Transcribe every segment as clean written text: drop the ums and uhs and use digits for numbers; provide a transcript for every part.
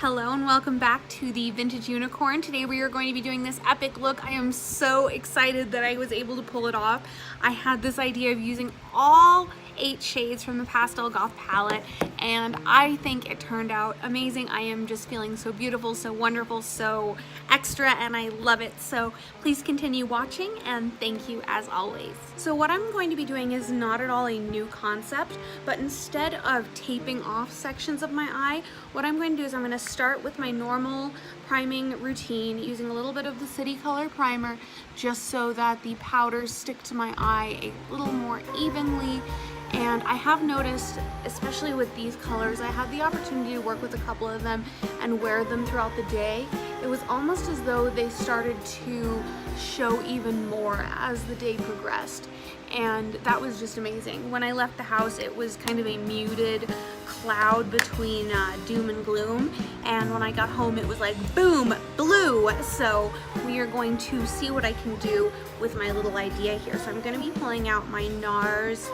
Hello and welcome back to the Vintage Unicorn. Today we are going to be doing this epic look. I am so excited that I was able to pull it off. I had this idea of using all 8 shades from the Pastel Goth palette, and I think it turned out amazing. I am just feeling so beautiful, so wonderful, so extra, and I love it. So please continue watching, and thank you as always. So what I'm going to be doing is not at all a new concept, but instead of taping off sections of my eye, what I'm going to do is I'm going to start with my normal priming routine using a little bit of the City Color primer just so that the powders stick to my eye a little more evenly. And I have noticed, especially with these colors, I had the opportunity to work with a couple of them and wear them throughout the day. It was almost as though they started to show even more as the day progressed. And that was just amazing. When I left the house, it was kind of a muted cloud between doom and gloom. And when I got home, it was like, boom, blue. So we are going to see what I can do with my little idea here. So I'm gonna be pulling out my NARS.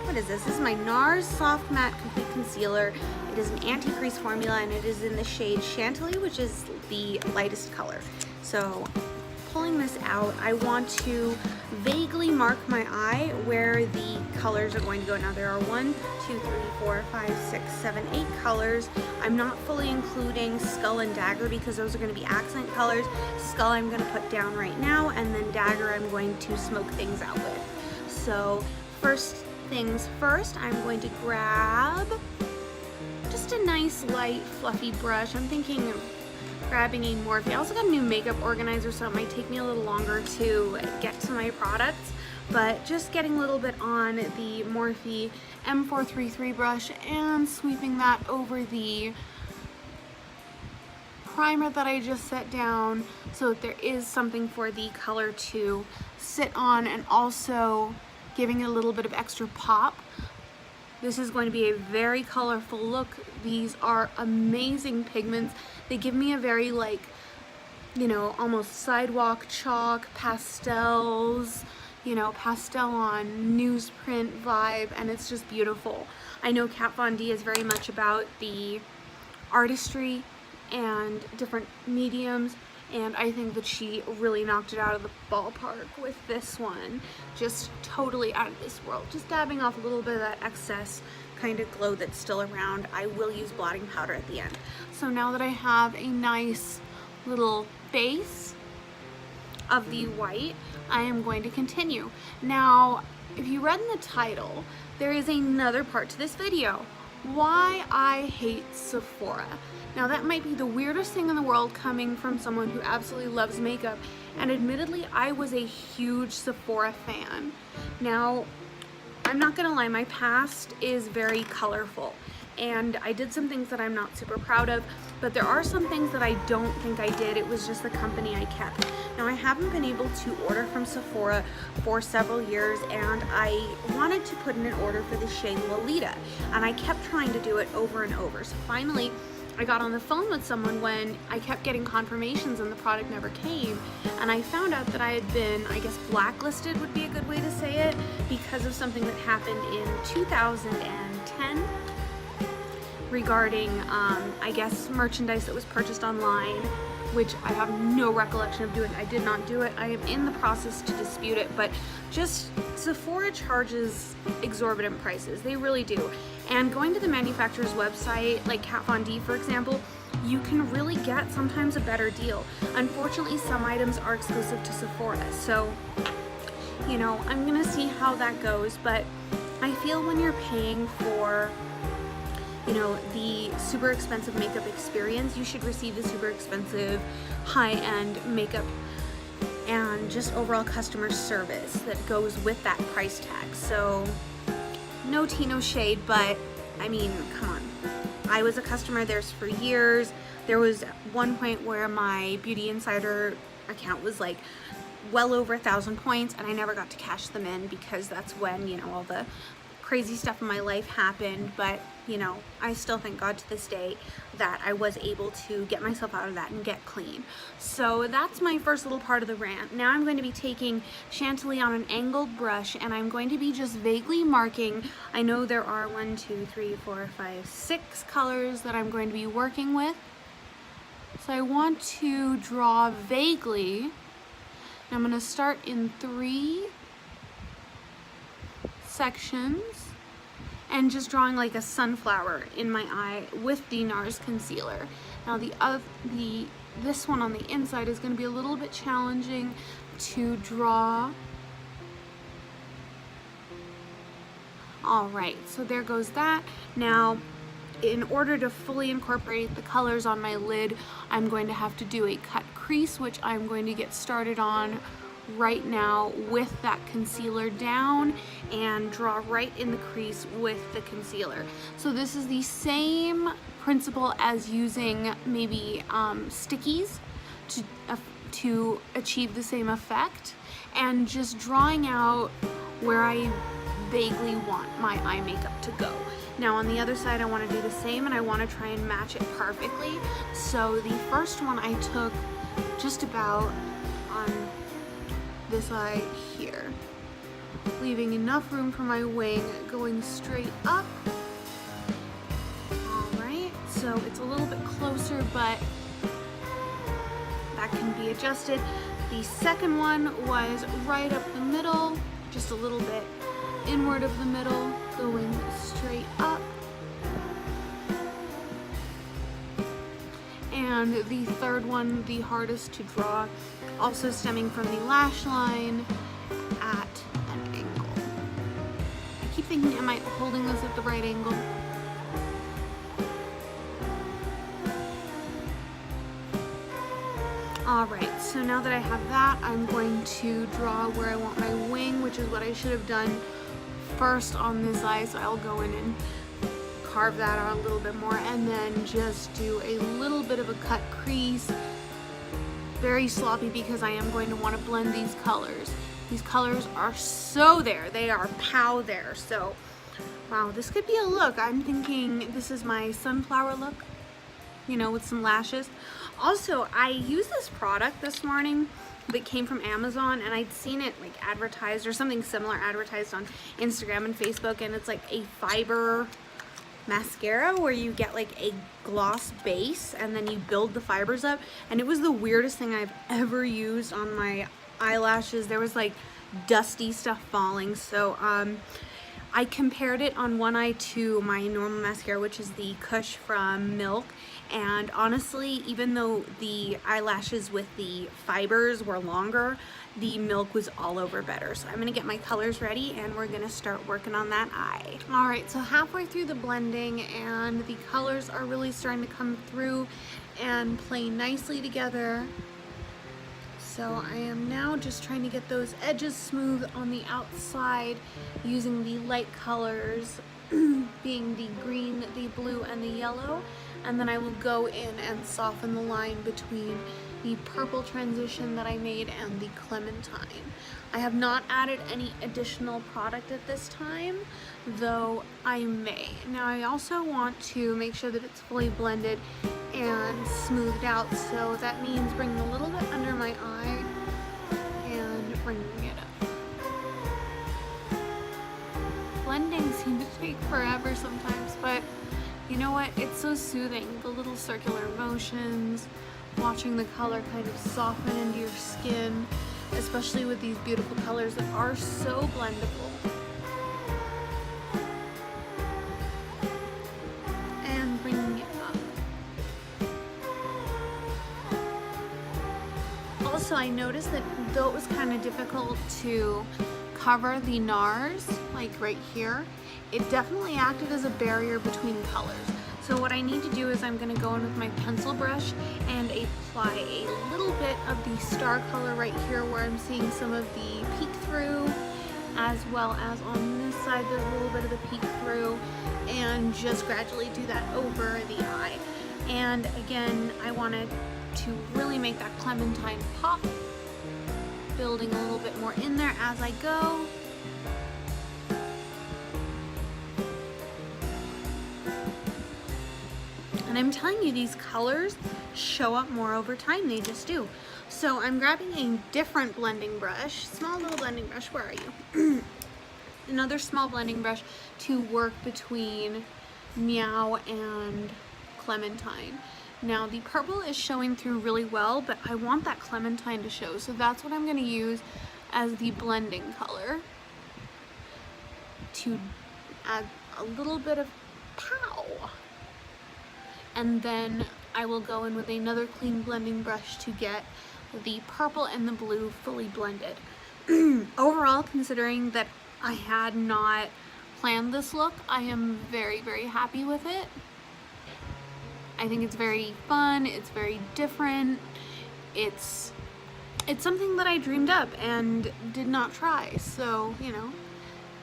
What is this? This is my NARS Soft Matte Complete Concealer. It is an anti-crease formula and it is in the shade Chantilly, which is the lightest color. So pulling this out, I want to vaguely mark my eye where the colors are going to go. Now there are 1, 2, 3, 4, 5, 6, 7, 8 colors. I'm not fully including Skull and Dagger because those are going to be accent colors. Skull I'm going to put down right now, and then Dagger I'm going to smoke things out with. So first things first, I'm going to grab just a nice light fluffy brush. I'm thinking of grabbing a Morphe. I also got a new makeup organizer, so it might take me a little longer to get to my products, but just getting a little bit on the Morphe M433 brush and sweeping that over the primer that I just set down so that there is something for the color to sit on, and also giving it a little bit of extra pop. This is going to be a very colorful look. These are amazing pigments. They give me a very, like, you know, almost sidewalk chalk, pastels, you know, pastel on newsprint vibe, and it's just beautiful. I know Kat Von D is very much about the artistry and different mediums, and I think that she really knocked it out of the ballpark with this one. Just totally out of this world. Just dabbing off a little bit of that excess kind of glow that's still around. I will use blotting powder at the end. So now that I have a nice little base of the white, I am going to continue. Now, if you read in the title, there is another part to this video. Why I hate Sephora. Now that might be the weirdest thing in the world coming from someone who absolutely loves makeup, and admittedly I was a huge Sephora fan. Now I'm not gonna lie, my past is very colorful and I did some things that I'm not super proud of, but there are some things that I don't think I did. It was just the company I kept. Now I haven't been able to order from Sephora for several years, and I wanted to put in an order for the shade Lolita, and I kept trying to do it over and over. So finally I got on the phone with someone when I kept getting confirmations and the product never came, and I found out that I had been, I guess, blacklisted would be a good way to say it, because of something that happened in 2010 regarding, I guess, merchandise that was purchased online, which I have no recollection of doing. I did not do it. I am in the process to dispute it, but just Sephora charges exorbitant prices. They really do. And going to the manufacturer's website, like Kat Von D, for example, you can really get sometimes a better deal. Unfortunately, some items are exclusive to Sephora, so, you know, I'm gonna see how that goes, but I feel when you're paying for, you know, the super expensive makeup experience, you should receive the super expensive high-end makeup and just overall customer service that goes with that price tag. So no tea, no shade, but I mean, come on. I was a customer of theirs for years. There was one point where my Beauty Insider account was like well over 1,000 points, and I never got to cash them in because that's when, you know, all the crazy stuff in my life happened. But, you know, I still thank God to this day that I was able to get myself out of that and get clean. So that's my first little part of the rant. Now I'm going to be taking Chantilly on an angled brush, and I'm going to be just vaguely marking. I know there are 1, 2, 3, 4, 5, 6 colors that I'm going to be working with. So I want to draw vaguely. I'm going to start in 3 sections and just drawing like a sunflower in my eye with the NARS concealer. Now this one on the inside is going to be a little bit challenging to draw. All right, so there goes that. Now, in order to fully incorporate the colors on my lid, I'm going to have to do a cut crease, which I'm going to get started on right now with that concealer down and draw right in the crease with the concealer. So this is the same principle as using maybe stickies to achieve the same effect, and just drawing out where I vaguely want my eye makeup to go. Now on the other side I want to do the same, and I want to try and match it perfectly. So the first one I took just about on this eye here, leaving enough room for my wing, going straight up. Alright, so it's a little bit closer, but that can be adjusted. The second one was right up the middle, just a little bit inward of the middle, going straight up. And the third one, the hardest to draw, also stemming from the lash line at an angle. I keep thinking, am I holding this at the right angle? Alright, so now that I have that, I'm going to draw where I want my wing, which is what I should have done first on this eye. So I'll go in and carve that out a little bit more, and then just do a little bit of a cut crease. Very sloppy because I am going to want to blend these colors. These colors are so there. They are pow there. So, wow, this could be a look. I'm thinking this is my sunflower look, you know, with some lashes. Also, I used this product this morning that came from Amazon, and I'd seen it like advertised or something similar advertised on Instagram and Facebook, and it's like a fiber mascara where you get like a gloss base and then you build the fibers up, and it was the weirdest thing I've ever used on my eyelashes. There was like dusty stuff falling. So I compared it on one eye to my normal mascara, which is the Kush from Milk. And honestly, even though the eyelashes with the fibers were longer, the Milk was all over better. So I'm gonna get my colors ready and we're gonna start working on that eye. All right, so halfway through the blending and the colors are really starting to come through and play nicely together. So I am now just trying to get those edges smooth on the outside using the light colors, being the green, the blue, and the yellow. And then I will go in and soften the line between the purple transition that I made and the clementine. I have not added any additional product at this time, though I may. Now I also want to make sure that it's fully blended and smoothed out, so that means bringing a little bit under my eye and bringing it up. Blending seems to take forever sometimes, but you know what? It's so soothing. The little circular motions, watching the color kind of soften into your skin, especially with these beautiful colors that are so blendable. And bringing it up. Also, I noticed that though it was kind of difficult to cover the NARS, like right here, it definitely acted as a barrier between colors. So what I need to do is I'm going to go in with my pencil brush and apply a little bit of the star color right here where I'm seeing some of the peek through, as well as on this side there's a little bit of the peek through, and just gradually do that over the eye. And again, I wanted to really make that clementine pop, building a little bit more in there as I go. And I'm telling you, these colors show up more over time. They just do. So I'm grabbing a different blending brush, small little blending brush. Where are you? Another small blending brush to work between Meow and Clementine. Now the purple is showing through really well, but I want that clementine to show, so that's what I'm going to use as the blending color to add a little bit of pow. And then I will go in with another clean blending brush to get the purple and the blue fully blended. Overall, considering that I had not planned this look, I am very, very happy with it. I think it's very fun, it's very different, it's something that I dreamed up and did not try, so, you know,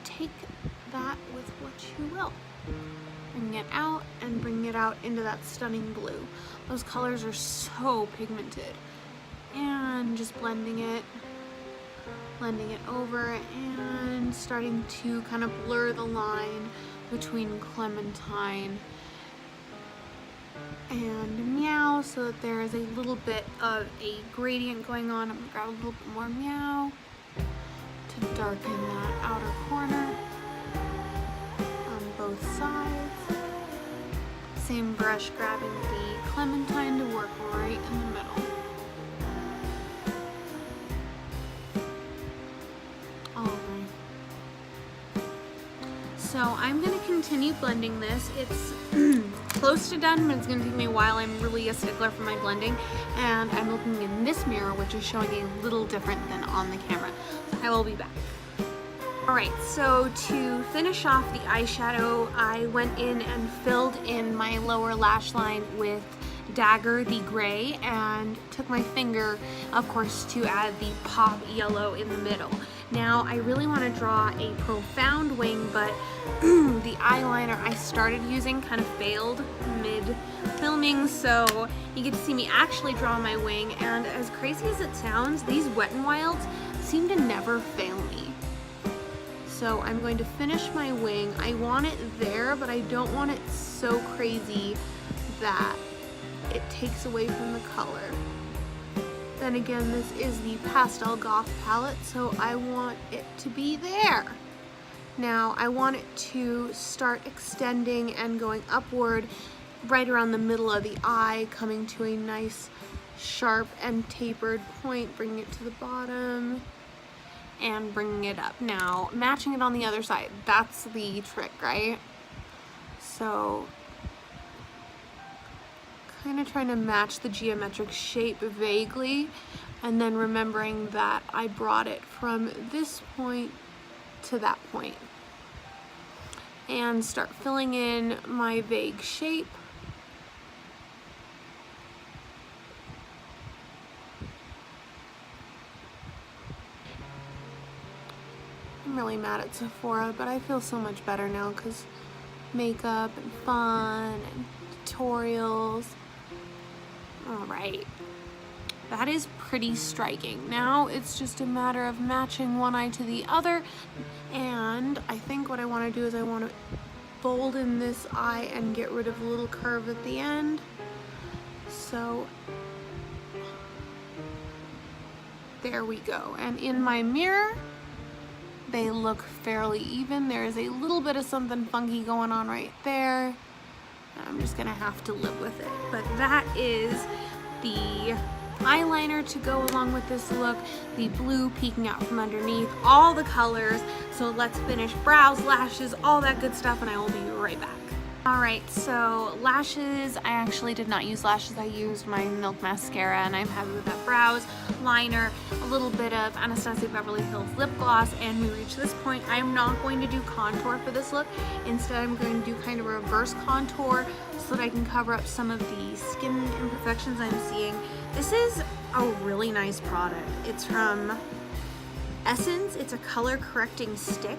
take that with what you will. Bring it out and bring it out into that stunning blue. Those colors are so pigmented. And just blending it over and starting to kind of blur the line between clementine and meow so that there is a little bit of a gradient going on. I'm gonna grab a little bit more meow to darken that outer corner on both sides. Same brush, grabbing the clementine to work right in the middle. So I'm going to continue blending this. It's close to done, but it's going to take me a while. I'm really a stickler for my blending, and I'm looking in this mirror, which is showing a little different than on the camera. So I will be back. Alright, so to finish off the eyeshadow, I went in and filled in my lower lash line with Dagger, the gray, and took my finger, of course, to add the pop yellow in the middle. Now, I really want to draw a profound wing, but the eyeliner I started using kind of failed mid-filming, so you get to see me actually draw my wing, and as crazy as it sounds, these Wet n Wilds seem to never fail me. So I'm going to finish my wing. I want it there, but I don't want it so crazy that it takes away from the color. Then again, this is the Pastel Goth palette, so I want it to be there. Now, I want it to start extending and going upward right around the middle of the eye, coming to a nice sharp and tapered point, bringing it to the bottom and bringing it up. Now, matching it on the other side, that's the trick, right? So, kind of trying to match the geometric shape vaguely, and then remembering that I brought it from this point to that point. And start filling in my vague shape. I'm really mad at Sephora, but I feel so much better now because makeup and fun and tutorials. Alright, that is pretty striking. Now it's just a matter of matching one eye to the other, and I think what I want to do is I want to bolden this eye and get rid of the little curve at the end. So there we go. And in my mirror, they look fairly even. There is a little bit of something funky going on right there. I'm just gonna have to live with it. But that is the eyeliner to go along with this look, the blue peeking out from underneath, all the colors. So let's finish brows, lashes, all that good stuff, and I will be right back. Alright, so lashes, I actually did not use lashes. I used my Milk mascara, and I'm happy with that. Brows, liner, a little bit of Anastasia Beverly Hills lip gloss, and we reach this point. I am not going to do contour for this look. Instead, I'm going to do kind of a reverse contour so that I can cover up some of the skin imperfections I'm seeing. This is a really nice product. It's from Essence. It's a color correcting stick,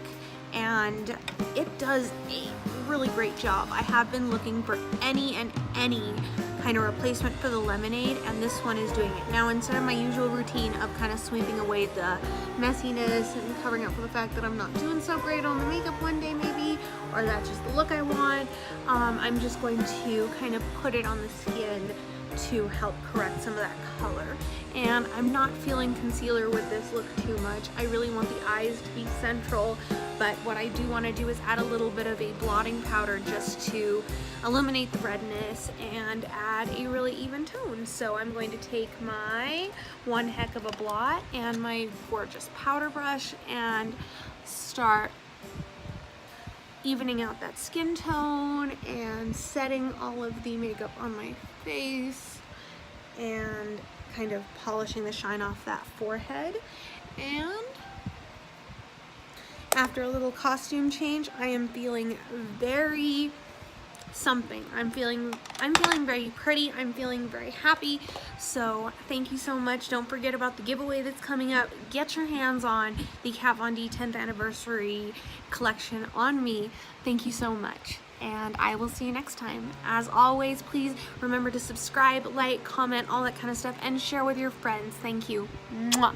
and it does a really great job. I have been looking for any kind of replacement for the lemonade, and this one is doing it. Now, instead of my usual routine of kind of sweeping away the messiness and covering up for the fact that I'm not doing so great on the makeup one day maybe, or that's just the look I want, I'm just going to kind of put it on the skin to help correct some of that color. And I'm not feeling concealer with this look too much. I really want the eyes to be central but what I do want to do is add a little bit of a blotting powder just to eliminate the redness and add a really even tone. So I'm going to take my One Heck of a Blot and my gorgeous powder brush and start evening out that skin tone and setting all of the makeup on my face and kind of polishing the shine off that forehead. And after a little costume change, I am feeling very something. I'm feeling very pretty. I'm feeling very happy. So thank you so much. Don't forget about the giveaway that's coming up. Get your hands on the Kat Von D 10th anniversary collection on me. Thank you so much, and I will see you next time. As always, please remember to subscribe, like, comment, all that kind of stuff, and share with your friends. Thank you. Mwah.